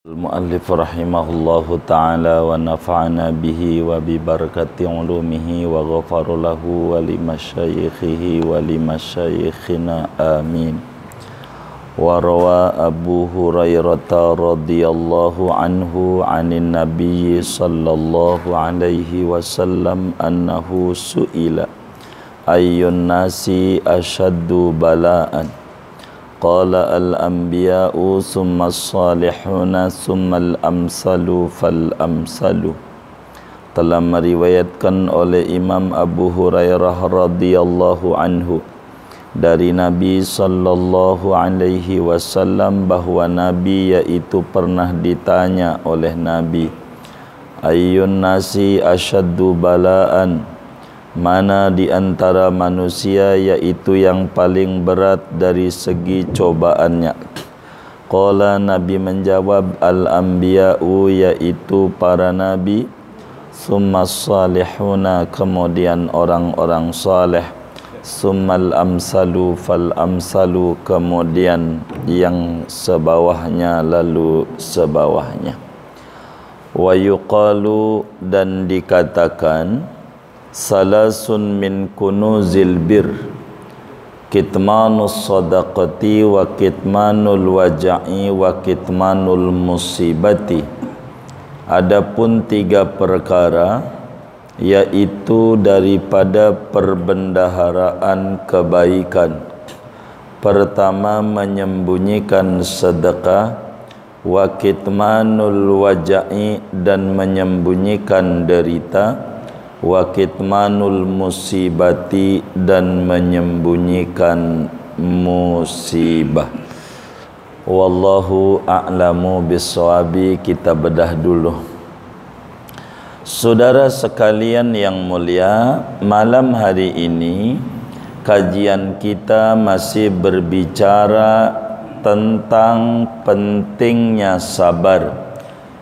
Al-muallif rahimahullahu ta'ala wa nafa'ana bihi wa bi barakati ulumihi wa ghafara lahu wa li masyayikhihi wa li masyayikhina amin. Wa rawa Abu Hurairah radhiyallahu anhu 'anin nabiyyi sallallahu alaihi wasallam annahu su'ila ayyun nasi ashaddu bala'an. Qala al-anbiya'u summa as-salihuna summa al-amsalu fal-amsalu. Telah meriwayatkan oleh Imam Abu Hurairah radhiyallahu anhu dari Nabi sallallahu alaihi wasallam bahwa Nabi yaitu pernah ditanya oleh Nabi, ayyun nasi asyaddu bala'an, mana di antara manusia yaitu yang paling berat dari segi cobaannya. Qala, Nabi menjawab, al-anbiya'u, yaitu para nabi, summa salihuna, kemudian orang-orang saleh, summal amsalu fal amsalu, kemudian yang sebawahnya lalu sebawahnya. Wa yuqalu, dan dikatakan, salasun min kunuzil bir, kitmanus sadaqati wa kitmanul waja'i wa kitmanul musibati. Adapun 3 perkara, yaitu daripada perbendaharaan kebaikan. Pertama, menyembunyikan sedekah, wa kitmanul waja'i, dan menyembunyikan derita, wa kitmanul musibati, dan menyembunyikan musibah. Wallahu a'lamu bissawabi. Kita bedah dulu. Saudara sekalian yang mulia, malam hari ini kajian kita masih berbicara tentang pentingnya sabar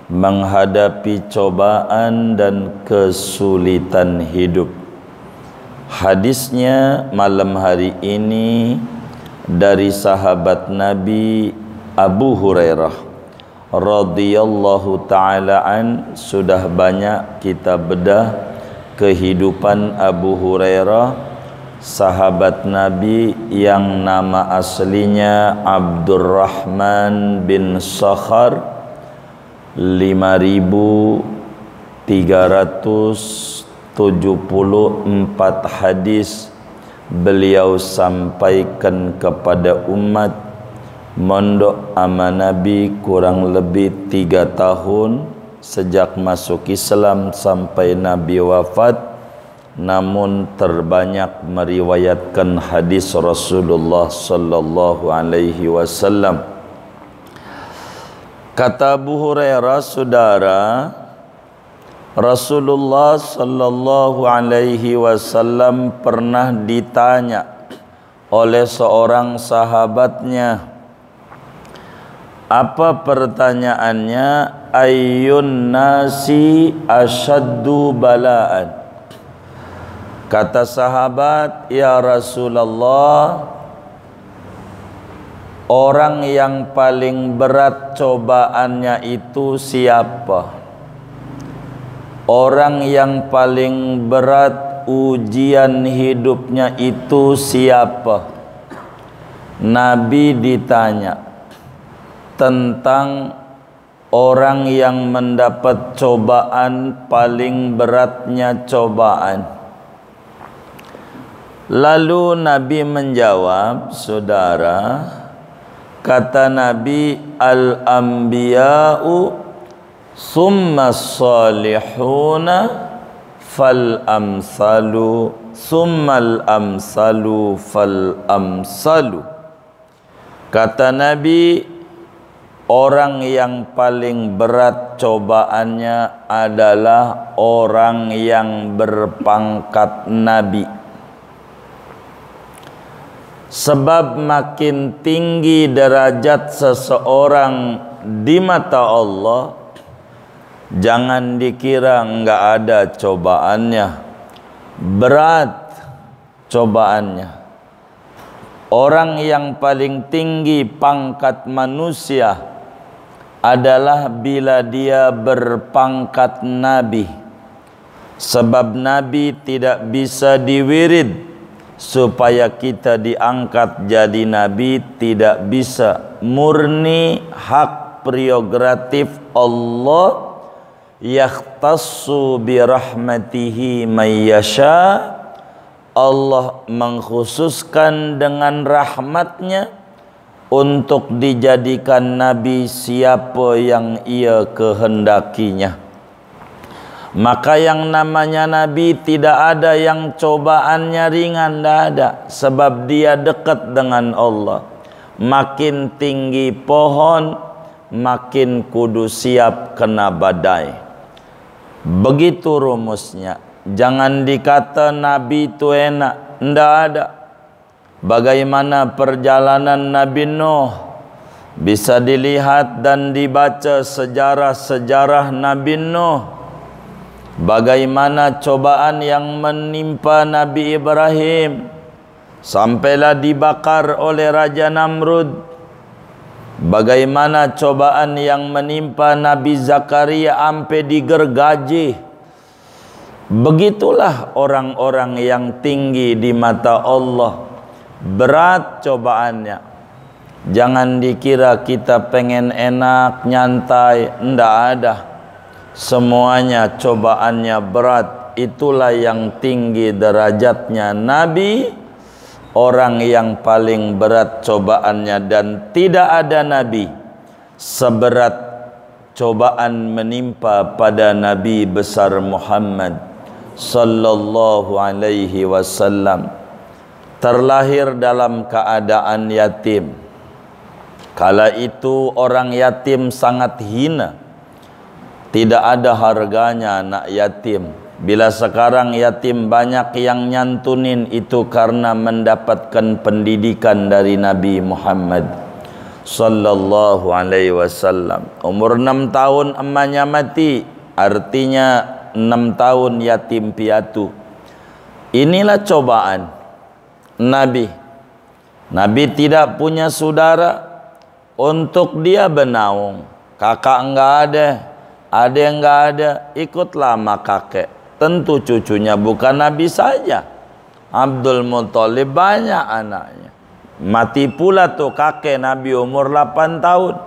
menghadapi cobaan dan kesulitan hidup. Hadisnya malam hari ini dari sahabat Nabi Abu Hurairah radhiyallahu ta'ala an. Sudah banyak kita bedah kehidupan Abu Hurairah, sahabat Nabi yang nama aslinya Abdurrahman bin Sakhar. 5.374 hadis beliau sampaikan kepada umat. Mondok ama Nabi kurang lebih 3 tahun sejak masuk Islam sampai Nabi wafat, namun terbanyak meriwayatkan hadis Rasulullah sallallahu alaihi wasallam. Kata Abu Hurairah, saudara, Rasulullah sallallahu alaihi wasallam pernah ditanya oleh seorang sahabatnya. Apa pertanyaannya? Ayyun nasi asyaddu bala'an. Kata sahabat, ya Rasulullah, orang yang paling berat cobaannya itu siapa? Orang yang paling berat ujian hidupnya itu siapa? Nabi ditanya tentang orang yang mendapat cobaan, paling beratnya cobaan. Lalu Nabi menjawab, saudara, kata Nabi, al-anbiya'u summa salihuna fal amsalu summal amsalu fal amsalu. Kata Nabi, orang yang paling berat cobaannya adalah orang yang berpangkat Nabi. Sebab makin tinggi derajat seseorang di mata Allah, jangan dikira enggak ada cobaannya. Berat cobaannya. Orang yang paling tinggi pangkat manusia adalah bila dia berpangkat nabi. Sebab nabi tidak bisa diwirid supaya kita diangkat jadi nabi, tidak bisa. Murni hak prerogatif Allah, yakhtassu bi rahmatihi may yasha. Allah mengkhususkan dengan rahmatnya untuk dijadikan nabi siapa yang ia kehendakinya. Maka yang namanya nabi tidak ada yang cobaannya ringan, tidak ada. Sebab dia dekat dengan Allah. Makin tinggi pohon, makin kudu siap kena badai. Begitu rumusnya. Jangan dikata nabi itu enak, tidak ada. Bagaimana perjalanan Nabi Nuh, bisa dilihat dan dibaca sejarah-sejarah Nabi Nuh. Bagaimana cobaan yang menimpa Nabi Ibrahim sampailah dibakar oleh Raja Namrud. Bagaimana cobaan yang menimpa Nabi Zakaria sampai digergaji. Begitulah orang-orang yang tinggi di mata Allah. Berat cobaannya. Jangan dikira kita pengen enak, nyantai. Tidak ada. Semuanya cobaannya berat. Itulah yang tinggi derajatnya Nabi, orang yang paling berat cobaannya. Dan tidak ada Nabi seberat cobaan menimpa pada Nabi besar Muhammad sallallahu alaihi wasallam. Terlahir dalam keadaan yatim. Kala itu orang yatim sangat hina. Tidak ada harganya anak yatim. Bila sekarang yatim banyak yang nyantunin, itu karena mendapatkan pendidikan dari Nabi Muhammad sallallahu alaihi wasallam. Umur 6 tahun emaknya mati, artinya 6 tahun yatim piatu. Inilah cobaan Nabi. Nabi tidak punya saudara untuk dia bernaung. Kakak enggak ada, adik enggak ada, ikutlah sama kakek. Tentu cucunya bukan Nabi saja. Abdul Muthalib banyak anaknya. Mati pula tuh kakek Nabi umur 8 tahun.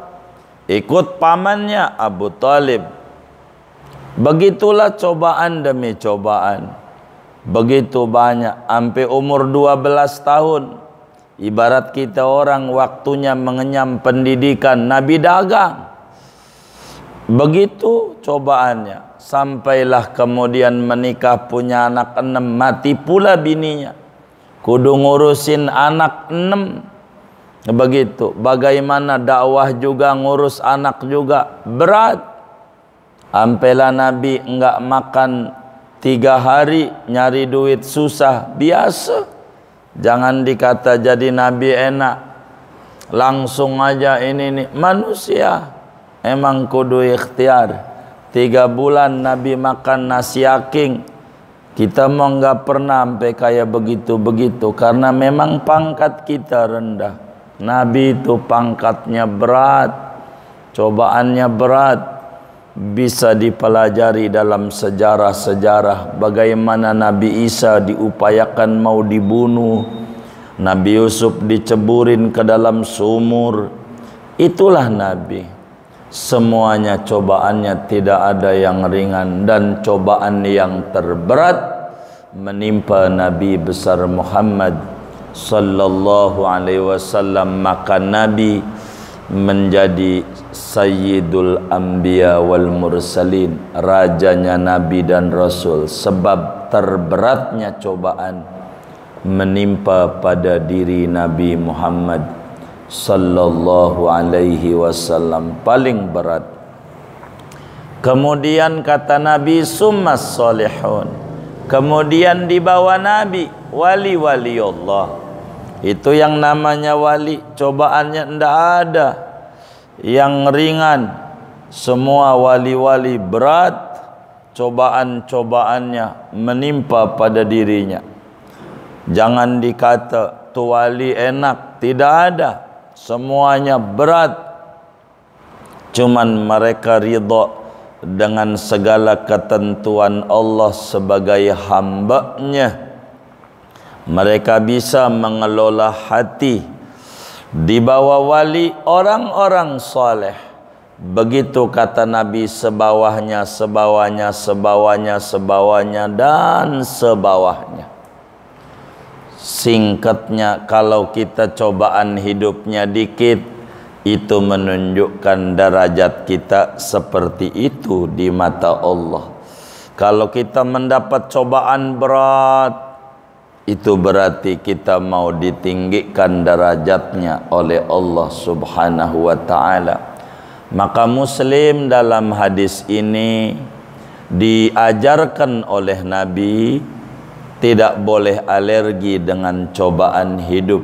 Ikut pamannya Abu Talib. Begitulah cobaan demi cobaan. Begitu banyak. Sampai umur 12 tahun. Ibarat kita orang waktunya mengenyam pendidikan, Nabi dagang. Begitu cobaannya. Sampailah kemudian menikah, punya anak 6, mati pula bininya. Kudu ngurusin anak 6. Begitu. Bagaimana dakwah juga, ngurus anak juga. Berat. Sampailah Nabi enggak makan 3 hari, nyari duit susah. Biasa. Jangan dikata jadi Nabi enak. Langsung aja ini nih. Manusia emang kudu ikhtiar. 3 bulan Nabi makan nasi aking. Kita mau nggak pernah sampai kayak begitu-begitu. Karena memang pangkat kita rendah. Nabi itu pangkatnya berat. Cobaannya berat. Bisa dipelajari dalam sejarah-sejarah. Bagaimana Nabi Isa diupayakan mau dibunuh. Nabi Yusuf diceburin ke dalam sumur. Itulah Nabi. Semuanya cobaannya tidak ada yang ringan. Dan cobaan yang terberat menimpa Nabi besar Muhammad sallallahu alaihi wasallam. Maka Nabi menjadi Sayyidul Anbiya wal Mursalin, rajanya Nabi dan Rasul. Sebab terberatnya cobaan menimpa pada diri Nabi Muhammad sallallahu alaihi wasallam, paling berat. Kemudian kata Nabi, summas solihun. Kemudian dibawa Nabi wali-wali Allah. Itu yang namanya wali. Cobaannya tidak ada yang ringan. Semua wali-wali berat. Cobaan-cobaannya menimpa pada dirinya. Jangan dikata tu wali enak. Tidak ada. Semuanya berat. cuman mereka ridha dengan segala ketentuan Allah sebagai hamba-Nya. Mereka bisa mengelola hati di bawah wali orang-orang saleh. Begitu kata Nabi, sebawahnya, sebawahnya, sebawahnya, sebawahnya, dan sebawahnya. Singkatnya, kalau kita cobaan hidupnya dikit, itu menunjukkan derajat kita seperti itu di mata Allah. Kalau kita mendapat cobaan berat, itu berarti kita mau ditinggikan derajatnya oleh Allah Subhanahu wa ta'ala. Maka Muslim dalam hadis ini diajarkan oleh Nabi tidak boleh alergi dengan cobaan hidup.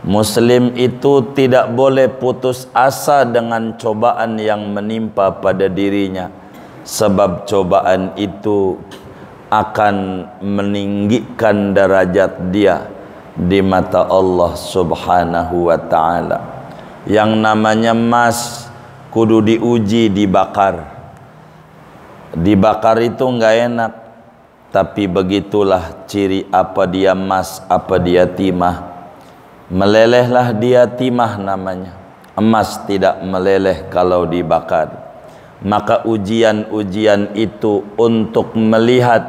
Muslim itu tidak boleh putus asa dengan cobaan yang menimpa pada dirinya, sebab cobaan itu akan meninggikan derajat dia di mata Allah Subhanahu wa ta'ala. Yang namanya emas kudu diuji, dibakar. Dibakar itu enggak enak, tapi begitulah ciri apa dia emas, apa dia timah. Melelehlah dia timah namanya. Emas tidak meleleh kalau dibakar. Maka ujian-ujian itu untuk melihat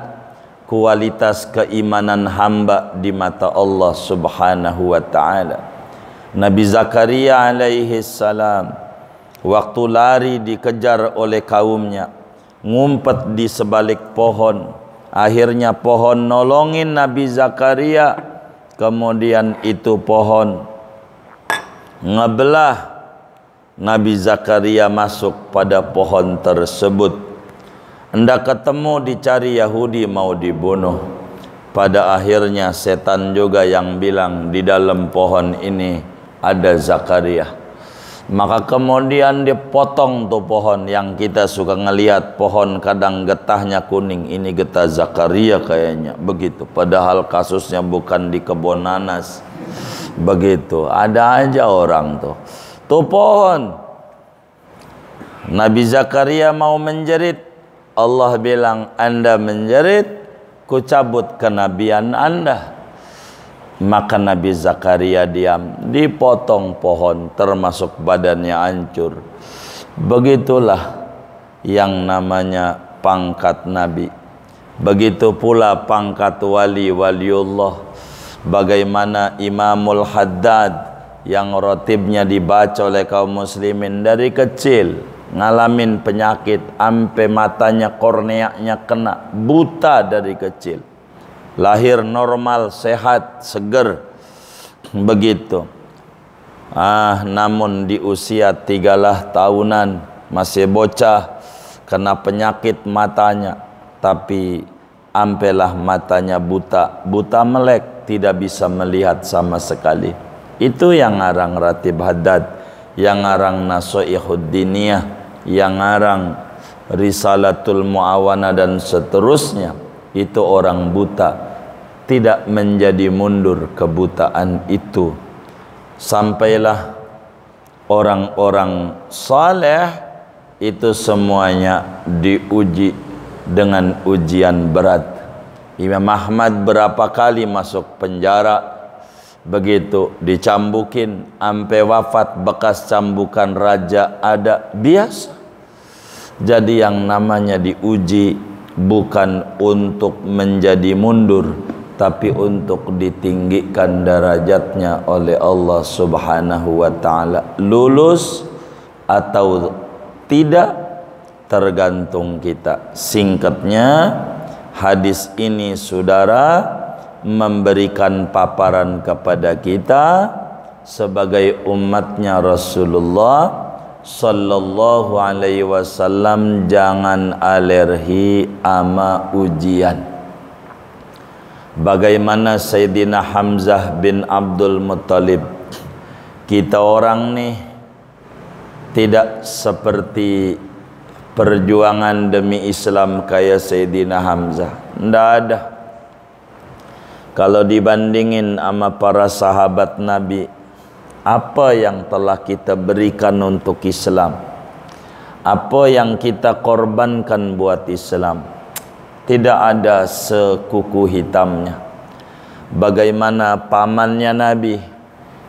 kualitas keimanan hamba di mata Allah Subhanahu wa ta'ala. Nabi Zakaria alaihi salam waktu lari dikejar oleh kaumnya, ngumpet di sebalik pohon. Akhirnya pohon nolongin Nabi Zakaria. Kemudian itu pohon ngebelah. Nabi Zakaria masuk pada pohon tersebut. Hendak ketemu, dicari Yahudi mau dibunuh. Pada akhirnya setan juga yang bilang di dalam pohon ini ada Zakaria. Maka kemudian dipotong tuh pohon yang kita suka ngelihat pohon kadang getahnya kuning. Ini getah Zakaria kayaknya. Begitu. Padahal kasusnya bukan di kebun nanas. Begitu. Ada aja orang tuh. Tuh pohon. Nabi Zakaria mau menjerit. Allah bilang, Anda menjerit, ku cabut kenabian Anda. Maka Nabi Zakaria diam, dipotong pohon, termasuk badannya hancur. Begitulah yang namanya pangkat Nabi. Begitu pula pangkat wali-waliullah. Bagaimana Imamul Haddad yang rotibnya dibaca oleh kaum muslimin dari kecil, ngalamin penyakit, ampe matanya, korneanya kena, buta dari kecil. Lahir normal, sehat, seger. Begitu. Namun di usia 13 tahunan, masih bocah, kena penyakit matanya. Tapi ampelah matanya buta. Buta melek, tidak bisa melihat sama sekali. Itu yang ngarang Ratib Haddad, yang ngarang Nasoihud Diniyah, yang ngarang Risalatul Muawana dan seterusnya. Itu orang buta. Tidak menjadi mundur kebutaan itu. Sampailah orang-orang saleh itu semuanya diuji dengan ujian berat. Imam Ahmad berapa kali masuk penjara. Begitu dicambukin sampai wafat, bekas cambukan raja ada, biasa. Jadi yang namanya diuji bukan untuk menjadi mundur, tapi untuk ditinggikan derajatnya oleh Allah Subhanahu wa ta'ala. Lulus atau tidak tergantung kita. Singkatnya, hadis ini saudara memberikan paparan kepada kita sebagai umatnya Rasulullah sallallahu alaihi wasallam, jangan alergi ama ujian. Bagaimana Sayyidina Hamzah bin Abdul Muttalib. Kita orang nih tidak seperti perjuangan demi Islam kayak Sayyidina Hamzah. Tidak ada. Kalau dibandingin sama para sahabat Nabi, apa yang telah kita berikan untuk Islam? Apa yang kita korbankan buat Islam, tidak ada sekuku hitamnya. Bagaimana pamannya Nabi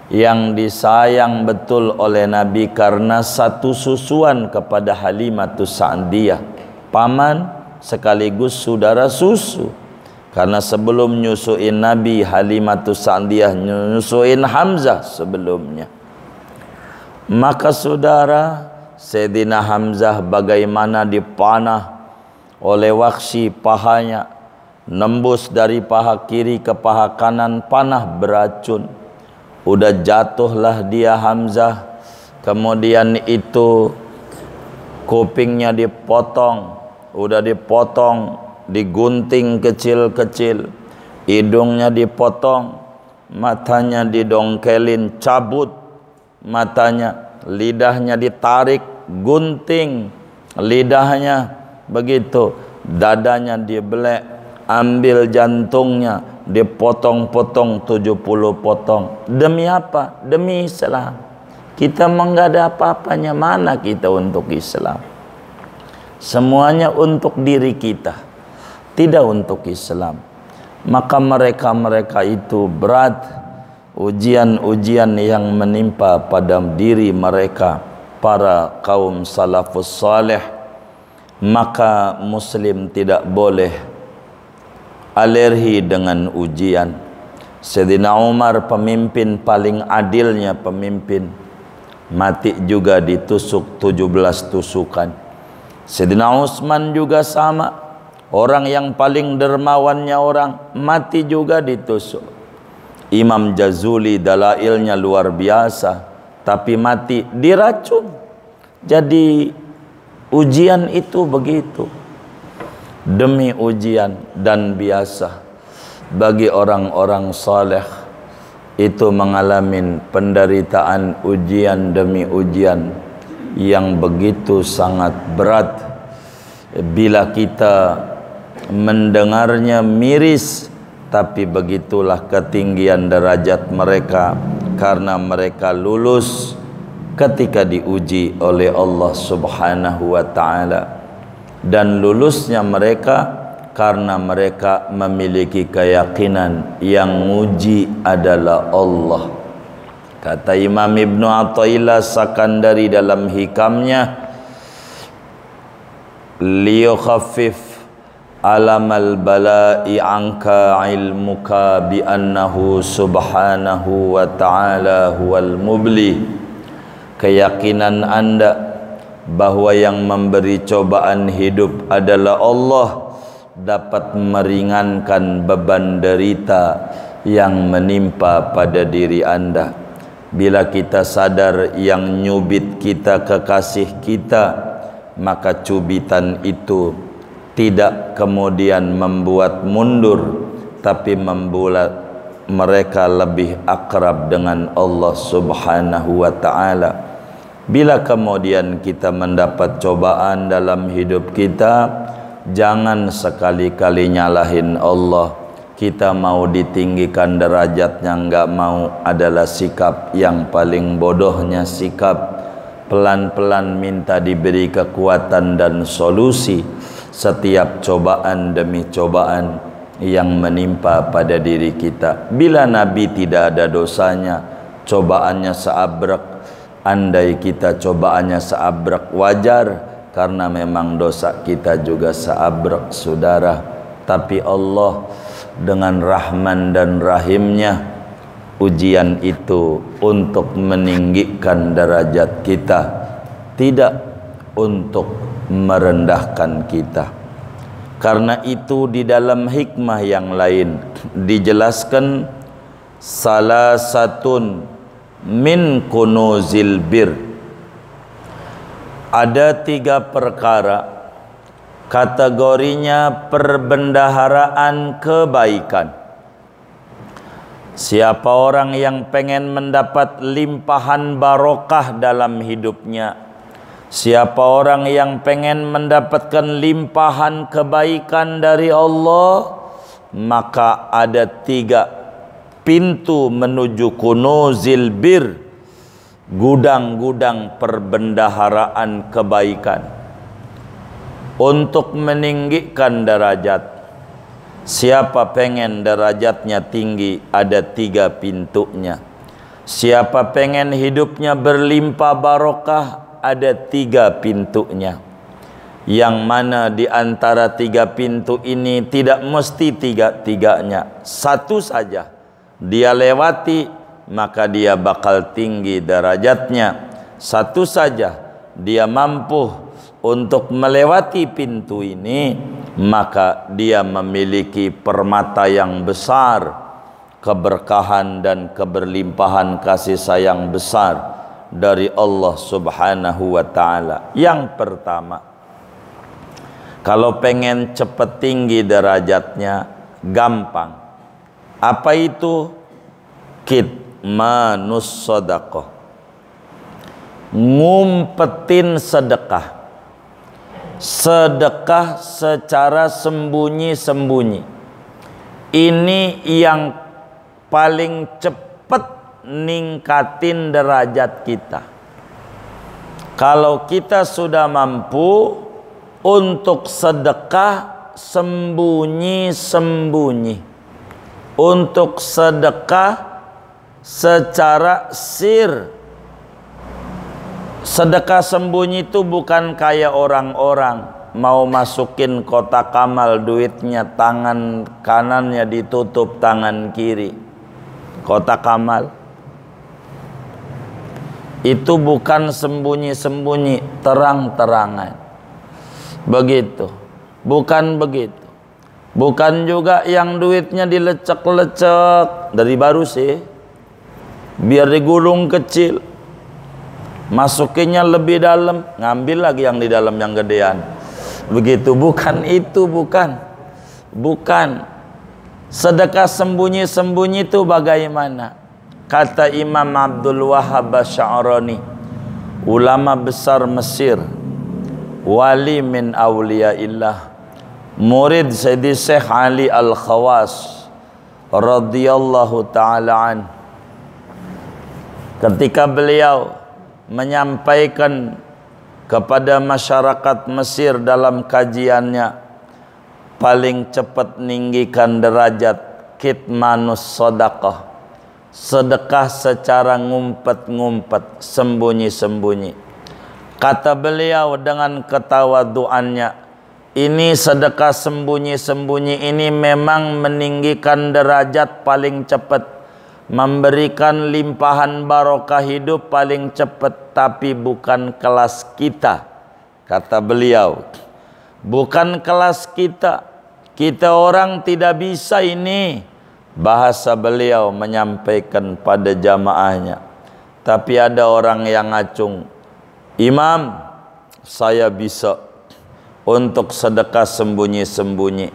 yang disayang betul oleh Nabi karena satu susuan kepada Halimatus Sa'diyah, paman sekaligus saudara susu. Karena sebelum nyusuin Nabi, Halimatus Sa'diyah nyusuin Hamzah sebelumnya. Maka saudara, Sayyidina Hamzah bagaimana dipanah oleh Wahsy pahanya, nembus dari paha kiri ke paha kanan, panah beracun. Udah jatuhlah dia Hamzah. Kemudian itu kupingnya dipotong, udah dipotong, digunting kecil-kecil, hidungnya dipotong, matanya didongkelin, cabut matanya, lidahnya ditarik, gunting lidahnya, begitu, dadanya dibelek, ambil jantungnya, dipotong-potong 70 potong. Demi apa? Demi Islam. Kita enggak ada apa-apanya, mana kita untuk Islam? Semuanya untuk diri kita, tidak untuk Islam. Maka mereka itu berat ujian-ujian yang menimpa pada diri mereka, para kaum salafus saleh. Maka muslim tidak boleh alergi dengan ujian. Sayyidina Umar, pemimpin paling adilnya pemimpin, mati juga ditusuk 17 tusukan. Sayyidina Utsman juga sama, orang yang paling dermawannya orang, mati juga ditusuk. Imam Jazuli dalailnya luar biasa, tapi mati diracun. Jadi ujian itu begitu, demi ujian. Dan biasa bagi orang-orang saleh itu mengalami penderitaan ujian demi ujian yang begitu sangat berat. Bila kita mendengarnya miris, tapi begitulah ketinggian derajat mereka, karena mereka lulus ketika diuji oleh Allah Subhanahu wa ta'ala. Dan lulusnya mereka karena mereka memiliki keyakinan yang nguji adalah Allah. Kata Imam Ibnu Athaillah Sakandari dalam hikamnya, liyukhaffif alamal bala'i anka ilmuka bi annahu subhanahu wa ta'ala huwal mubli. Keyakinan anda bahwa yang memberi cobaan hidup adalah Allah dapat meringankan beban derita yang menimpa pada diri anda. Bila kita sadar yang nyubit kita kekasih kita, maka cubitan itu tidak kemudian membuat mundur, tapi membuat mereka lebih akrab dengan Allah Subhanahu wa ta'ala. Bila kemudian kita mendapat cobaan dalam hidup kita, jangan sekali-kali nyalahin Allah. Kita mau ditinggikan derajatnya, enggak mau, adalah sikap yang paling bodohnya sikap. Pelan-pelan minta diberi kekuatan dan solusi setiap cobaan demi cobaan yang menimpa pada diri kita. Bila Nabi tidak ada dosanya, cobaannya seabrek. Andai kita cobaannya seabrek, wajar, karena memang dosa kita juga seabrek, saudara. Tapi Allah dengan Rahman dan Rahimnya, ujian itu untuk meninggikan derajat kita, tidak untuk merendahkan kita. Karena itu di dalam hikmah yang lain dijelaskan, salah satun min kunuzil bir, ada 3 perkara kategorinya perbendaharaan kebaikan. Siapa orang yang pengen mendapat limpahan barokah dalam hidupnya, siapa orang yang pengen mendapatkan limpahan kebaikan dari Allah, maka ada 3 pintu menuju kunuzil bir, gudang-gudang perbendaharaan kebaikan untuk meninggikan derajat. Siapa pengen derajatnya tinggi, ada 3 pintunya. Siapa pengen hidupnya berlimpah barokah, ada 3 pintunya. Yang mana di antara 3 pintu ini tidak mesti 3-tiganya, satu saja dia lewati, maka dia bakal tinggi derajatnya. Satu saja dia mampu untuk melewati pintu ini, maka dia memiliki permata yang besar, keberkahan dan keberlimpahan kasih sayang besar dari Allah Subhanahu wa ta'ala. Yang pertama, kalau pengen cepat tinggi derajatnya, gampang. Apa itu? Kitmanus sedekah, ngumpetin sedekah. Sedekah secara sembunyi-sembunyi. Ini yang paling cepat ningkatin derajat kita. Kalau kita sudah mampu untuk sedekah sembunyi-sembunyi, untuk sedekah secara sir. Sedekah sembunyi itu bukan kayak orang-orang mau masukin kotak amal duitnya, tangan kanannya ditutup tangan kiri. Kotak amal itu bukan sembunyi-sembunyi, terang-terangan. Begitu. Bukan begitu. Bukan juga yang duitnya dilecek-lecek. Dari baru sih, biar digulung kecil, masukinnya lebih dalam, ngambil lagi yang di dalam yang gedean. Begitu. Bukan itu, bukan. Bukan. Sedekah sembunyi-sembunyi itu bagaimana? Kata Imam Abdul Wahhab Asy'arani, ulama besar Mesir, wali min awliyaillah, murid Sayyidi Syekh Ali Al-Khawas radhiyallahu ta'ala an. Ketika beliau menyampaikan kepada masyarakat Mesir dalam kajiannya, paling cepat ninggikan derajat kitmanus sedekah, sedekah secara ngumpet-ngumpet, sembunyi-sembunyi. Kata beliau dengan ketawaduannya, ini sedekah sembunyi-sembunyi ini memang meninggikan derajat paling cepat, memberikan limpahan barokah hidup paling cepat, tapi bukan kelas kita. Kata beliau, bukan kelas kita. Kita orang tidak bisa ini. Bahasa beliau menyampaikan pada jamaahnya. Tapi ada orang yang ngacung, Imam, saya bisa untuk sedekah sembunyi-sembunyi.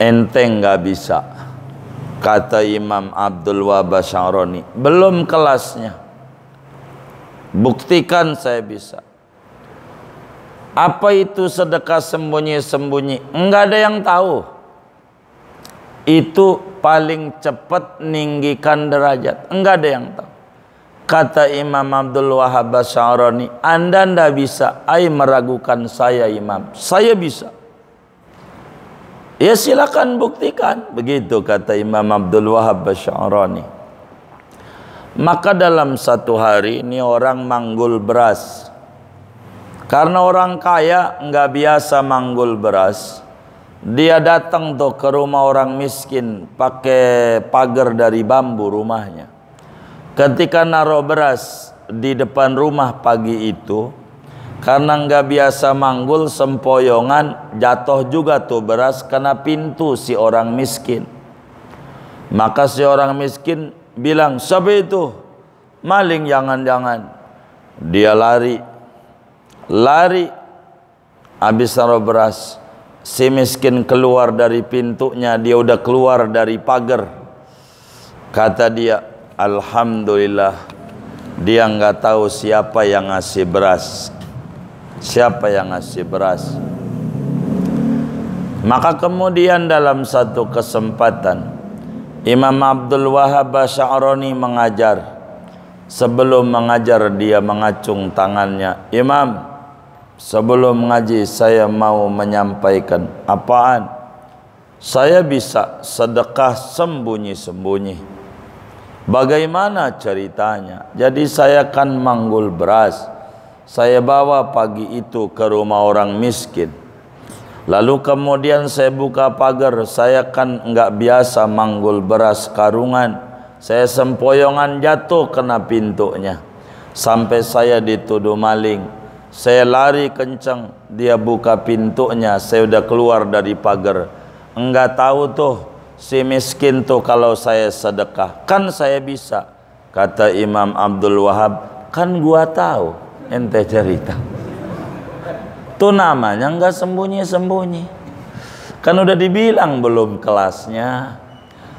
Ente nggak bisa. Kata Imam Abdul Wahhab Asy'arani, belum kelasnya. Buktikan saya bisa. Apa itu sedekah sembunyi-sembunyi? Enggak ada yang tahu. Itu paling cepat ninggikan derajat. Enggak ada yang tahu. Kata Imam Abdul Wahhab Asy'arani, Anda ndak bisa. Ai meragukan saya, Imam. Saya bisa. Ya silakan buktikan. Begitu kata Imam Abdul Wahhab Asy'arani. Maka dalam satu hari ini orang manggul beras. Karena orang kaya nggak biasa manggul beras, dia datang tuh ke rumah orang miskin pakai pagar dari bambu rumahnya. Ketika naruh beras di depan rumah pagi itu, karena nggak biasa manggul, sempoyongan jatuh juga tuh beras kena pintu si orang miskin. Maka si orang miskin bilang, siapa itu? Maling jangan-jangan. Dia lari. Habis naruh beras, si miskin keluar dari pintunya, dia udah keluar dari pagar. Kata dia, alhamdulillah, dia nggak tahu siapa yang ngasih beras. Siapa yang ngasih beras? Maka kemudian dalam satu kesempatan, Imam Abdul Wahhab Asy'arani mengajar, Sebelum mengajar dia mengacung tangannya. Imam, sebelum ngaji saya mau menyampaikan. Apaan? Saya bisa sedekah sembunyi-sembunyi. Bagaimana ceritanya? Jadi saya kan manggul beras. Saya bawa pagi itu ke rumah orang miskin. Lalu kemudian saya buka pagar. Saya kan enggak biasa manggul beras karungan. Saya sempoyongan jatuh kena pintunya. Sampai saya dituduh maling. Saya lari kencang. Dia buka pintunya. Saya udah keluar dari pagar. Enggak tahu tuh si miskin tuh kalau saya sedekah. Kan saya bisa. Kata Imam Abdul Wahab, kan gua tahu. Ente cerita. Itu namanya enggak sembunyi-sembunyi. Kan udah dibilang belum kelasnya.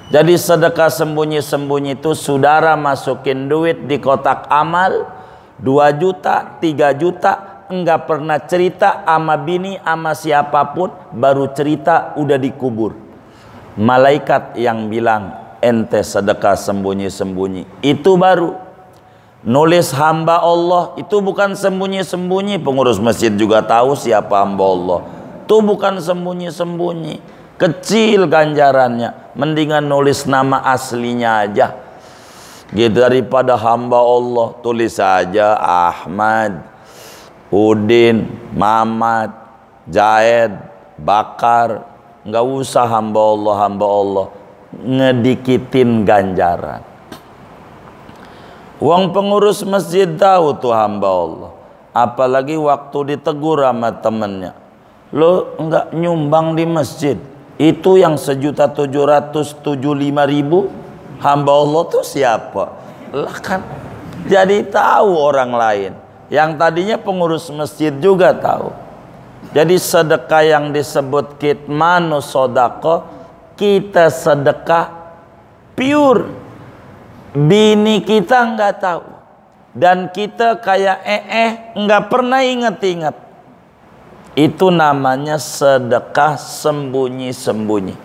Jadi sedekah sembunyi-sembunyi itu saudara masukin duit di kotak amal 2 juta, 3 juta, enggak pernah cerita sama bini sama siapapun, baru cerita udah dikubur. Malaikat yang bilang ente sedekah sembunyi-sembunyi, itu baru. Nulis hamba Allah itu bukan sembunyi-sembunyi. Pengurus masjid juga tahu siapa hamba Allah. Itu bukan sembunyi-sembunyi. Kecil ganjarannya. Mendingan nulis nama aslinya aja. Gitu, daripada hamba Allah. Tulis saja Ahmad, Udin, Mamat, Jaed, Bakar. Nggak usah hamba Allah. Ngedikitin ganjaran. Uang pengurus masjid tahu tuh hamba Allah. Apalagi waktu ditegur sama temennya. Lo enggak nyumbang di masjid. Itu yang 1.775.000 hamba Allah tuh siapa? Lah kan jadi tahu orang lain. Yang tadinya pengurus masjid juga tahu. Jadi sedekah yang disebut kitmanus sodako, kita sedekah pure. Bini kita nggak tahu, dan kita kayak nggak pernah inget-inget. Itu namanya sedekah sembunyi-sembunyi.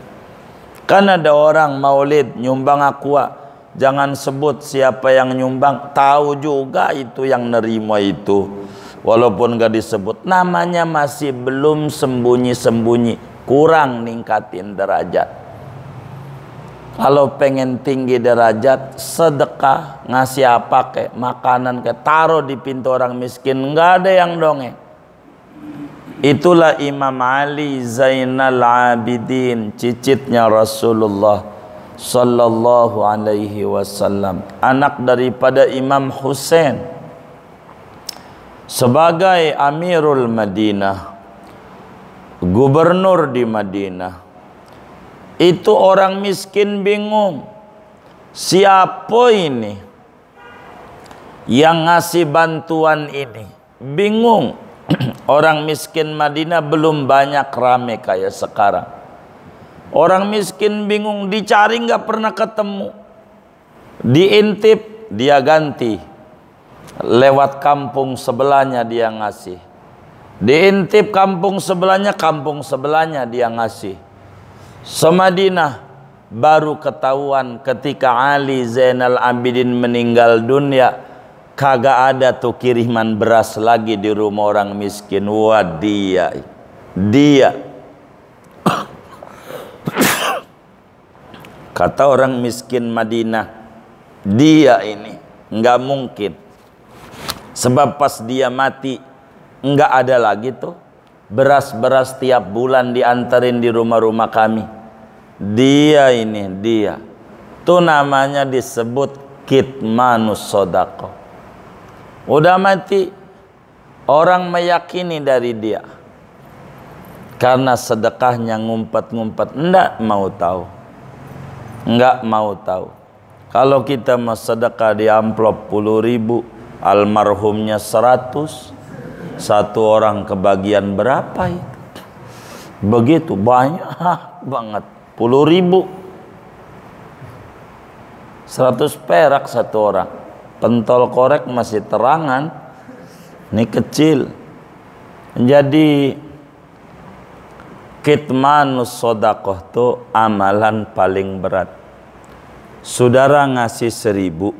Kan ada orang maulid nyumbang aqua, jangan sebut siapa yang nyumbang, tahu juga itu yang nerima itu, walaupun nggak disebut. Namanya masih belum sembunyi-sembunyi, kurang ningkatin derajat. Kalau pengen tinggi derajat, sedekah, ngasih apa kek, makanan kek, taruh di pintu orang miskin, nggak ada yang dongeng. Itulah Imam Ali Zainal Abidin, cicitnya Rasulullah Sallallahu Alaihi Wasallam, anak daripada Imam Hussein. Sebagai Amirul Madinah, gubernur di Madinah, itu orang miskin bingung, siapa ini yang ngasih bantuan ini? Bingung. Orang miskin Madinah belum banyak rame kayak sekarang. Orang miskin bingung, dicari nggak pernah ketemu. Diintip, dia ganti. Lewat kampung sebelahnya dia ngasih. Diintip kampung sebelahnya dia ngasih. Semadinah baru ketahuan ketika Ali Zainal Abidin meninggal dunia, kagak ada tuh kiriman beras lagi di rumah orang miskin. Wah, dia kata orang miskin Madinah, dia ini nggak mungkin, sebab pas dia mati nggak ada lagi tuh beras-beras tiap bulan diantarin di rumah-rumah kami. Dia ini, dia. Itu namanya disebut kitmanus sodako. Udah mati, orang meyakini dari dia. Karena sedekahnya ngumpet-ngumpet, enggak mau tahu. Enggak mau tahu. Kalau kita mau sedekah di amplop 10.000, almarhumnya 100, satu orang kebagian berapa itu? Begitu banyak banget. 10.000, 100 perak satu orang. Pentol korek masih terangan, ini kecil. Jadi kitmanus sodakoh itu amalan paling berat. Saudara ngasih 1.000,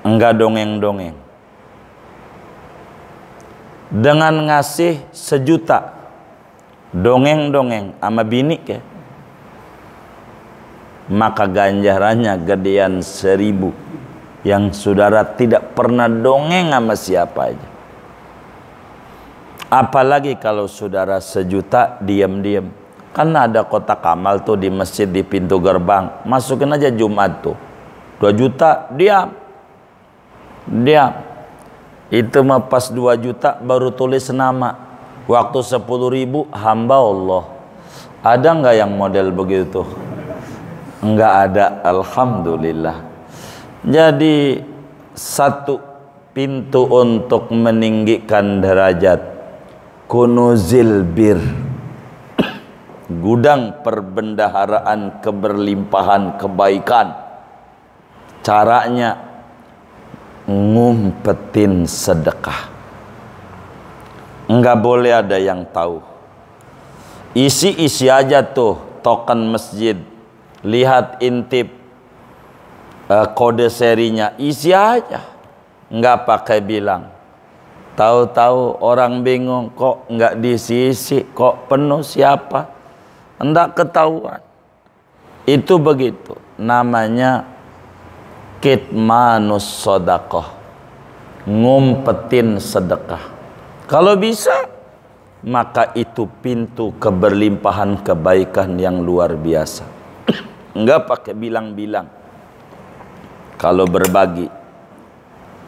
enggak dongeng-dongeng. Dengan ngasih 1 juta dongeng-dongeng sama bini ke, maka ganjarannya gedean 1000 yang saudara tidak pernah dongeng sama siapa aja. Apalagi kalau saudara 1 juta diam-diam. Kan ada kotak amal tuh di masjid di pintu gerbang, masukin aja Jumat tuh 2 juta, diam. Itu mah pas 2 juta baru tulis nama. Waktu 10.000 hamba Allah. Ada nggak yang model begitu? Nggak ada, alhamdulillah. Jadi 1 pintu untuk meninggikan derajat, kunuzil bir, gudang perbendaharaan keberlimpahan kebaikan. Caranya ngumpetin sedekah. Enggak boleh ada yang tahu. Isi aja tuh token masjid. Lihat intip kode serinya, isi aja. Enggak pakai bilang. Tahu-tahu orang bingung, kok enggak diisi, kok penuh siapa? Enggak ketahuan. Itu begitu. Namanya kitmanus sodakoh, ngumpetin sedekah. Kalau bisa, maka itu pintu keberlimpahan kebaikan yang luar biasa. Enggak pakai bilang-bilang. Kalau berbagi,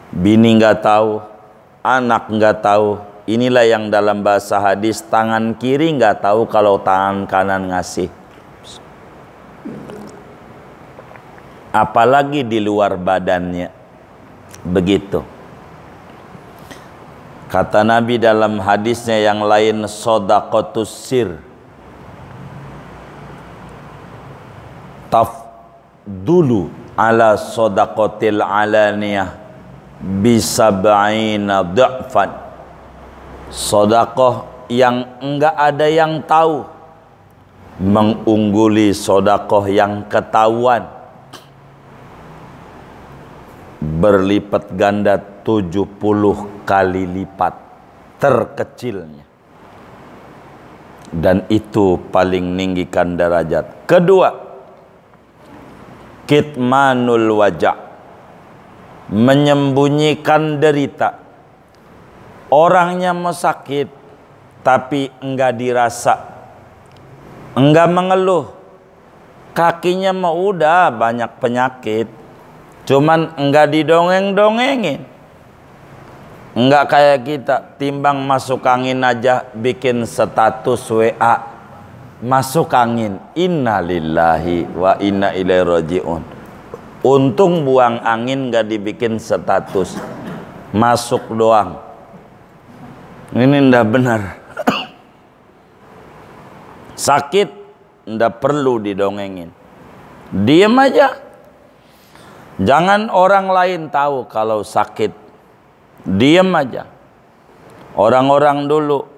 bini enggak tahu, anak enggak tahu. Inilah yang dalam bahasa hadis, tangan kiri enggak tahu kalau tangan kanan ngasih. Apalagi di luar badannya. Begitu. Kata Nabi dalam hadisnya yang lain, shadaqatus sir tafdulu ala shadaqatil alaniyah bisab'ina dha'fan. Sedekah yang enggak ada yang tahu mengungguli sedekah yang ketahuan berlipat ganda 70 kali lipat terkecilnya. Dan itu paling meninggikan derajat. Kedua, kitmanul wajah, menyembunyikan derita. Orangnya mau sakit tapi enggak dirasa, enggak mengeluh. Kakinya mau udah banyak penyakit, cuman enggak didongeng-dongengin. Enggak kayak kita, timbang masuk angin aja bikin status WA masuk angin, innalillahi wa inna ilaihi rajiun. Untung buang angin enggak dibikin status, masuk doang. Ini ndak benar. Sakit ndak perlu didongengin, diam aja. Jangan orang lain tahu kalau sakit, diam aja. Orang-orang dulu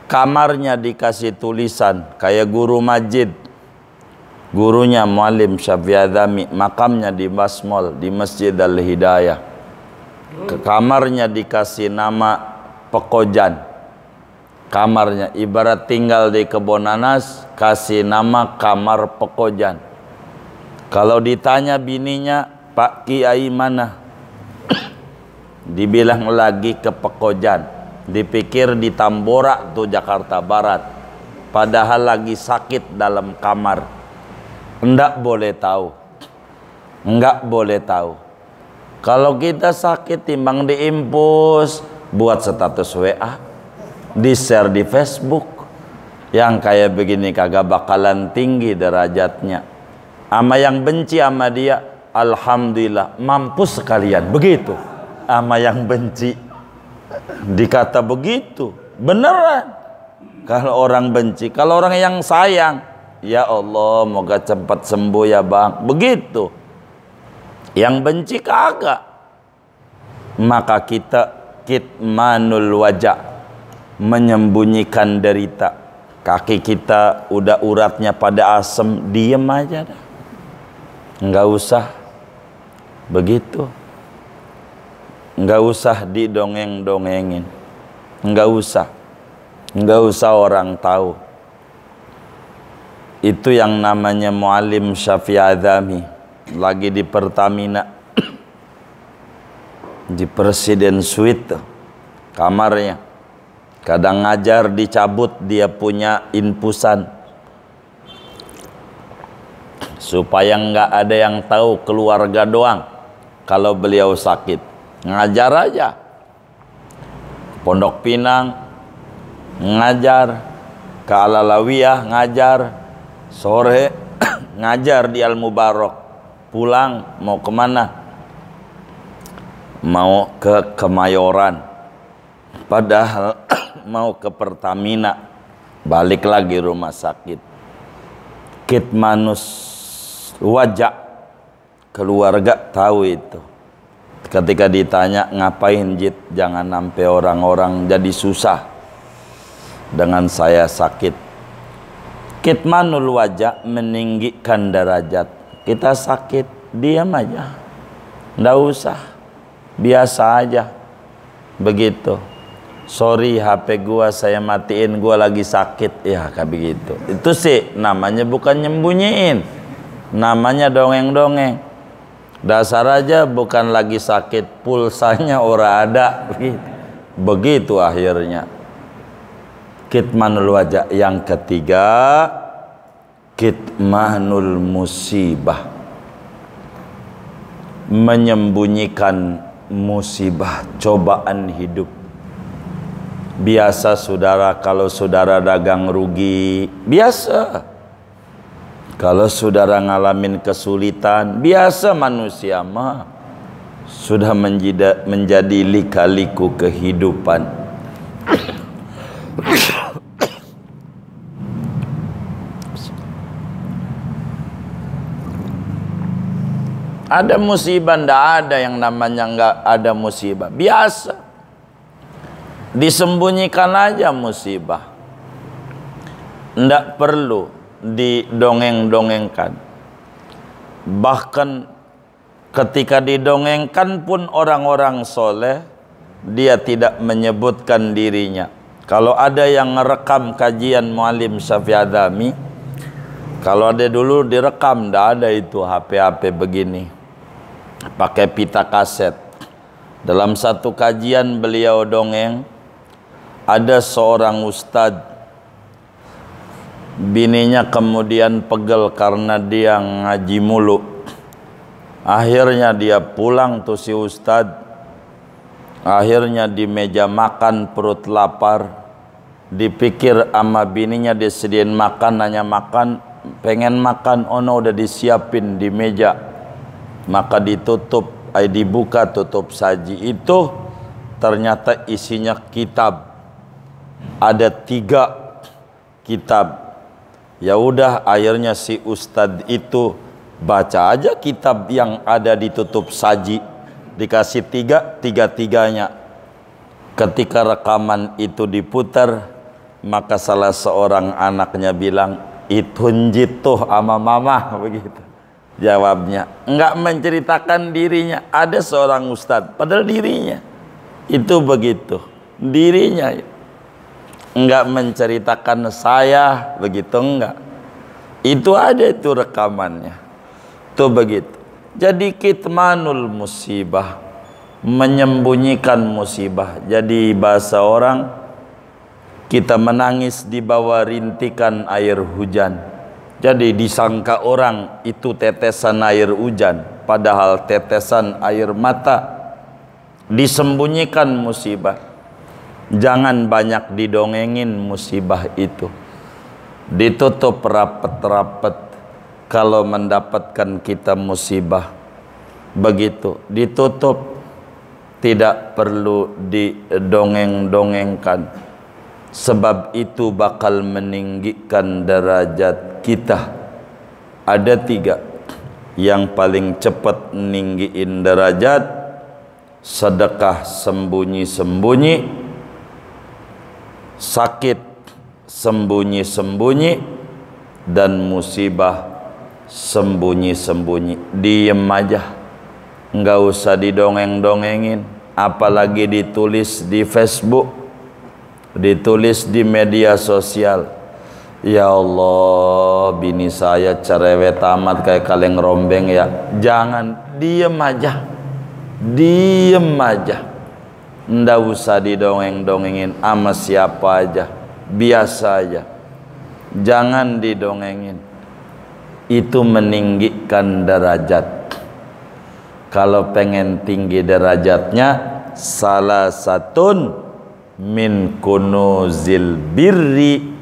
kamarnya dikasih tulisan kayak guru majid, gurunya Muallim Syafi'i Adzami, makamnya di Basmol di Masjid Al-Hidayah. Ke kamarnya dikasih nama Pekojan. Kamarnya ibarat tinggal di kebun nanas, kasih nama kamar Pekojan. Kalau ditanya bininya, Pak Kiai mana? Dibilang lagi ke Pekojan. Dipikir di Tambora tuh Jakarta Barat. Padahal lagi sakit dalam kamar. Enggak boleh tahu. Enggak boleh tahu. Kalau kita sakit timbang diimpus, buat status WA, di-share di Facebook. Yang kayak begini kagak bakalan tinggi derajatnya. Ama yang benci sama dia, alhamdulillah mampus sekalian. Begitu. Ama yang benci dikata begitu, beneran. Kalau orang benci, kalau orang yang sayang, ya Allah moga cepat sembuh ya bang, begitu. Yang benci kagak. Maka kita kitmanul wajah, menyembunyikan derita. Kaki kita udah uratnya pada asem, diem aja dah, nggak usah begitu. Enggak usah didongeng-dongengin. Enggak usah orang tahu. Itu yang namanya Muallim Syafi'i Adzami lagi di Pertamina di Presiden Suite kamarnya. Kadang ngajar dicabut, dia punya infusan supaya enggak ada yang tahu, keluarga doang kalau beliau sakit. Ngajar aja. Pondok Pinang ngajar, ke Alalawiyah ngajar, sore ngajar di Al Mubarak, pulang mau kemana? Mau ke Kemayoran, padahal mau ke Pertamina, balik lagi rumah sakit. Kitmanus wajah, keluarga tahu itu. Ketika ditanya ngapain Jit, jangan sampai orang-orang jadi susah dengan saya sakit. Kitmanul wajah, meninggikan derajat. Kita sakit, diam aja, nggak usah, biasa aja begitu. Sorry, HP gua saya matiin, gua lagi sakit, ya kayak begitu. Itu sih namanya bukan nyembunyiin, namanya dongeng-dongeng. Dasar aja bukan lagi sakit, pulsanya ora ada, begitu akhirnya. Kitmanul wajah. Yang ketiga, kitmanul musibah, menyembunyikan musibah, cobaan hidup. Biasa saudara, kalau saudara dagang rugi, biasa. Kalau saudara ngalamin kesulitan, biasa, manusia mah sudah menjadi lika-liku kehidupan. Ada musibah, ndak ada yang namanya nggak ada musibah. Biasa, disembunyikan aja musibah, ndak perlu didongeng-dongengkan. Bahkan ketika didongengkan pun orang-orang soleh, dia tidak menyebutkan dirinya. Kalau ada yang ngerekam kajian Muallim Syafi'i Adzami, kalau ada dulu direkam, ndak ada itu HP-HP begini, pakai pita kaset. Dalam satu kajian beliau dongeng, ada seorang ustadz, bininya kemudian pegel karena dia ngaji mulu. Akhirnya dia pulang tuh si ustadz. Akhirnya di meja makan perut lapar, dipikir sama bininya disediain makan, nanya makan, pengen makan, ono udah disiapin di meja. Maka ditutup, dibuka tutup saji itu, ternyata isinya kitab. Ada 3 kitab. Ya udah, akhirnya si ustadz itu baca aja kitab yang ada ditutup saji, dikasih 3, tiga-tiganya. Ketika rekaman itu diputar, maka salah seorang anaknya bilang, itu njituh ama mama, begitu jawabnya. Enggak menceritakan dirinya. Ada seorang ustadz, padahal dirinya itu begitu, dirinya enggak menceritakan saya begitu, enggak. Itu ada itu rekamannya. Itu begitu. Jadi kitmanul musibah, menyembunyikan musibah. Jadi bahasa orang, kita menangis di bawah rintikan air hujan. Jadi disangka orang itu tetesan air hujan, padahal tetesan air mata. Disembunyikan musibah. Jangan banyak didongengin musibah itu. Ditutup rapet-rapet. Kalau mendapatkan kita musibah, begitu ditutup, tidak perlu didongeng-dongengkan. Sebab itu bakal meninggikan derajat kita. Ada 3 yang paling cepat ninggiin derajat: sedekah sembunyi-sembunyi, sakit sembunyi-sembunyi, dan musibah sembunyi-sembunyi. Diem aja, nggak usah didongeng-dongengin. apalagi ditulis di Facebook, ditulis di media sosial. Ya Allah, bini saya cerewet amat kayak kaleng rombeng ya. Jangan, diem aja. Diem aja. Nggak usah didongeng-dongengin sama siapa aja. Biasa aja. Jangan didongengin. Itu meninggikan derajat. Kalau pengen tinggi derajatnya, salah satun min kunuzil birri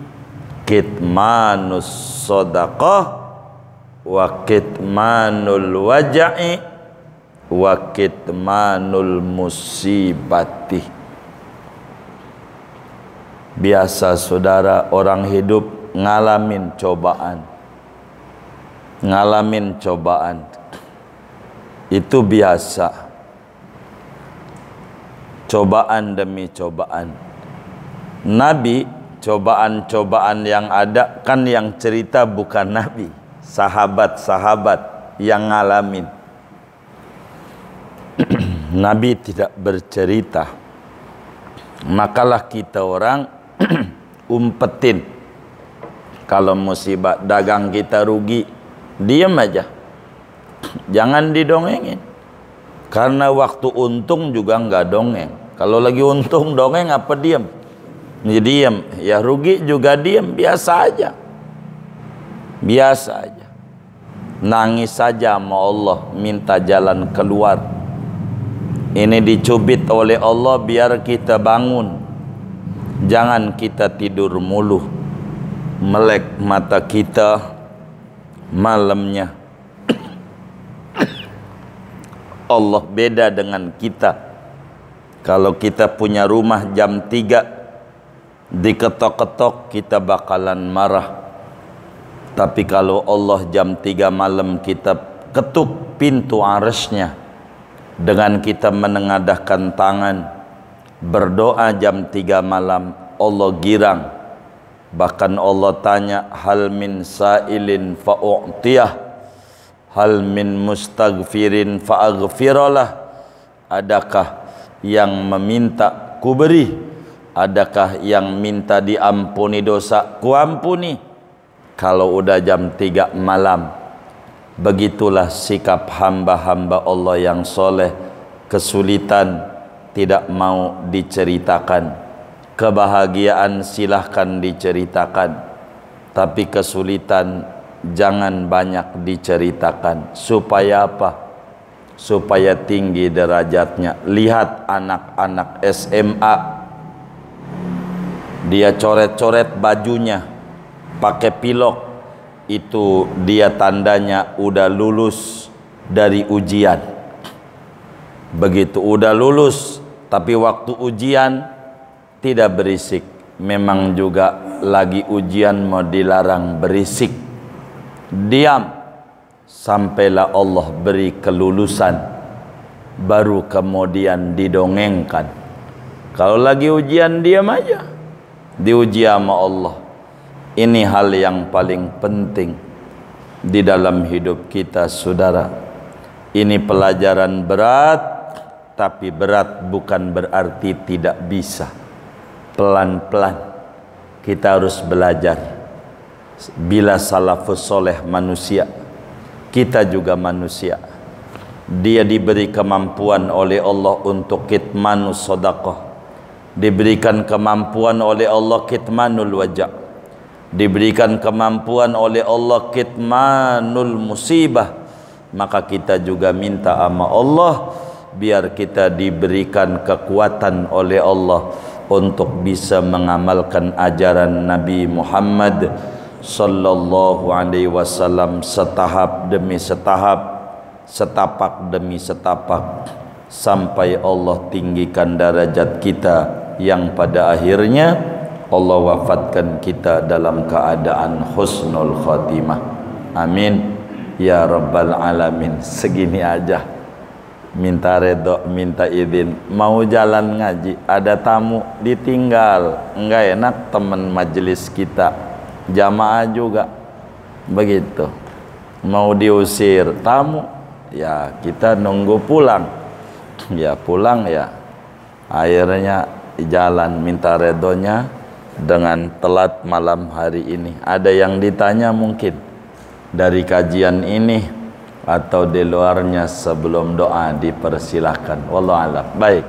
kitmanus sodaqah wa kitmanul waja'i wa kitmanul musibati. Biasa saudara, orang hidup ngalamin cobaan. Ngalamin cobaan. Itu biasa. Cobaan demi cobaan. Nabi, cobaan-cobaan yang ada kan yang cerita bukan Nabi, sahabat-sahabat yang ngalamin. Nabi tidak bercerita. Makalah kita orang umpetin. Kalau musibah dagang kita rugi, diam aja. Jangan didongengin. Karena waktu untung juga nggak dongeng. Kalau lagi untung dongeng apa diam? Ya diam. Ya rugi juga diam. Biasa aja. Biasa aja. Nangis saja sama Allah, minta jalan keluar. Ini dicubit oleh Allah biar kita bangun. Jangan kita tidur mulu. Melek mata kita malamnya. Allah beda dengan kita. Kalau kita punya rumah jam 3 diketok-ketok, kita bakalan marah. Tapi kalau Allah jam 3 malam kita ketuk pintu arasnya, dengan kita menengadahkan tangan berdoa jam 3 malam, Allah girang. Bahkan Allah tanya, hal min sa'ilin fa'u'tiyah, hal min mustaghfirin fa'aghfiralah. Adakah yang meminta ku beri? Adakah yang minta diampuni dosa ku ampuni? Kalau udah jam 3 malam, begitulah sikap hamba-hamba Allah yang soleh. Kesulitan tidak mau diceritakan. Kebahagiaan silahkan diceritakan. Tapi kesulitan jangan banyak diceritakan. Supaya apa? Supaya tinggi derajatnya. Lihat anak-anak SMA, dia coret-coret bajunya pakai pilok, itu dia tandanya udah lulus dari ujian. Begitu udah lulus, tapi waktu ujian tidak berisik. Memang juga lagi ujian mau dilarang berisik. Diam sampailah Allah beri kelulusan, baru kemudian didongengkan. Kalau lagi ujian diam aja, diuji sama Allah. Ini hal yang paling penting di dalam hidup kita, saudara. Ini pelajaran berat, tapi berat bukan berarti tidak bisa. Pelan-pelan kita harus belajar. Bila salafus soleh manusia, kita juga manusia. Dia diberi kemampuan oleh Allah untuk kitmanus sedekah, diberikan kemampuan oleh Allah kitmanul wajah, diberikan kemampuan oleh Allah kitmanul musibah. Maka kita juga minta sama Allah biar kita diberikan kekuatan oleh Allah untuk bisa mengamalkan ajaran Nabi Muhammad sallallahu alaihi wasallam setahap demi setahap, setapak demi setapak, sampai Allah tinggikan derajat kita yang pada akhirnya Allah wafatkan kita dalam keadaan husnul khatimah. Amin ya rabbal alamin. Segini aja, minta redho, minta izin. Mau jalan ngaji, ada tamu ditinggal, enggak enak. Teman majelis kita jamaah juga begitu, mau diusir tamu, ya kita nunggu pulang. Ya pulang ya akhirnya jalan minta redonya dengan telat malam hari ini. Ada yang ditanya mungkin dari kajian ini atau di luarnya, sebelum doa dipersilahkan. Wallahu a'lam. Baik.